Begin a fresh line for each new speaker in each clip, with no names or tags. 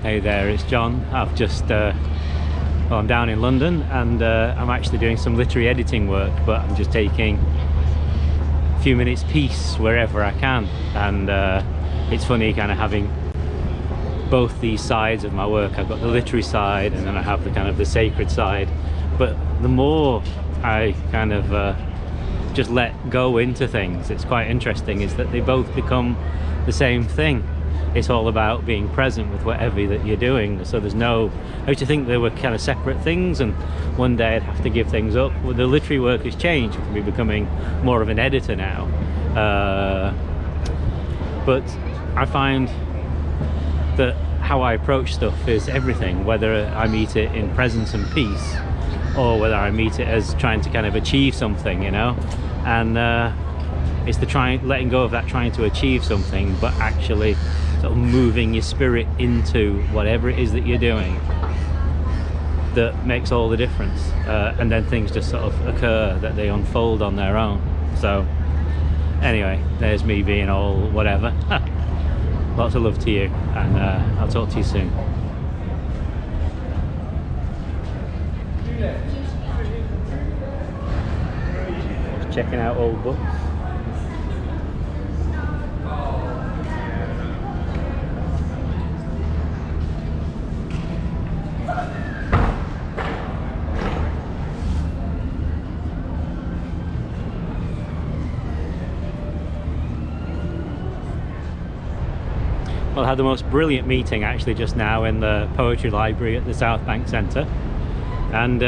Hey there, it's John. I've just, well, I'm down in London and I'm actually doing some literary editing work, but I'm just taking a few minutes peace wherever I can. And it's funny kind of having both these sides of my work. I've got the literary side and then I have the kind of the sacred side. But the more I kind of just let go into things, it's quite interesting, is that they both become the same thing. It's all about being present with whatever that you're doing. So there's no, I used to think they were kind of separate things and one day I'd have to give things up. Well, the literary work has changed for me, becoming more of an editor now. But I find that how I approach stuff is everything, whether I meet it in presence and peace or whether I meet it as trying to kind of achieve something, you know. And it's the letting go of that trying to achieve something, but actually sort of moving your spirit into whatever it is that you're doing that makes all the difference. And then things just sort of occur, that they unfold on their own. So anyway, there's me being all whatever. Lots of love to you, and I'll talk to you soon. Just checking out old books. Well, I had the most brilliant meeting actually just now in the poetry library at the South Bank Centre, and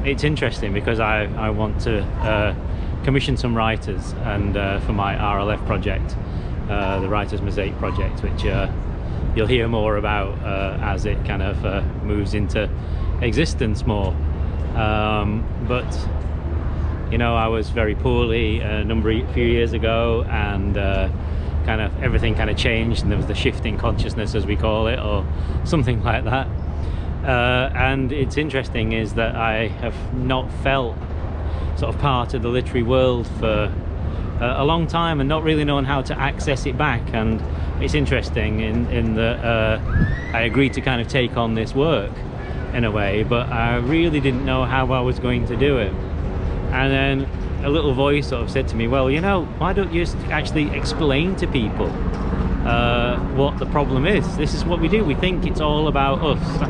it's interesting because I want to commission some writers and for my RLF project, the Writers Mosaic project, which you'll hear more about as it kind of moves into existence more. But you know, I was very poorly a few years ago, and kind of everything kind of changed, and there was the shift in consciousness, as we call it, or something like that. And it's interesting is that I have not felt sort of part of the literary world for a long time and not really known how to access it back. And it's interesting in that I agreed to kind of take on this work in a way, but I really didn't know how I was going to do it. And then a little voice sort of said to me, well, you know, why don't you just actually explain to people what the problem is? This is what we do. We think it's all about us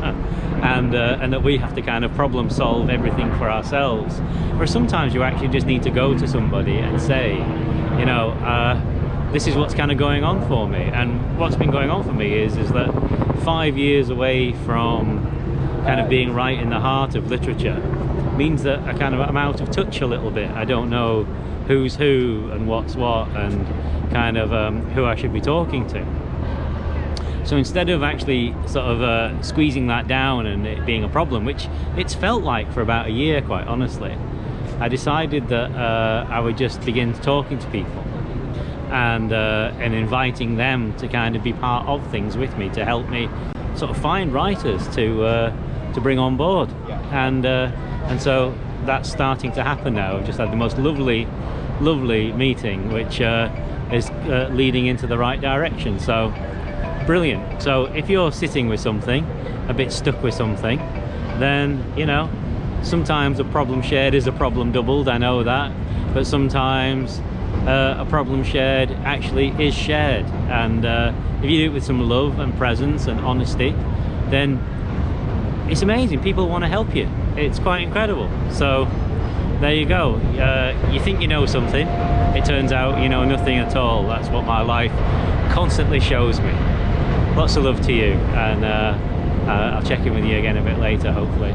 and that we have to kind of problem solve everything for ourselves. Or sometimes you actually just need to go to somebody and say, you know, this is what's kind of going on for me. And what's been going on for me is that 5 years away from kind of being right in the heart of literature means that I'm out of touch a little bit. I don't know who's who and what's what and kind of who I should be talking to. So instead of actually sort of squeezing that down and it being a problem, which it's felt like for about a year, quite honestly, I decided that I would just begin talking to people and inviting them to kind of be part of things with me, to help me sort of find writers to bring on board. And so that's starting to happen now. I've just had the most lovely meeting, which is leading into the right direction. So brilliant. So if you're sitting with something, a bit stuck with something, then, you know, sometimes a problem shared is a problem doubled, I know that, but sometimes a problem shared actually is shared. And if you do it with some love and presence and honesty, then it's amazing. People want to help you. It's quite incredible. So there you go. You think you know something, it turns out you know nothing at all. That's what my life constantly shows me. Lots of love to you, and I'll check in with you again a bit later, hopefully.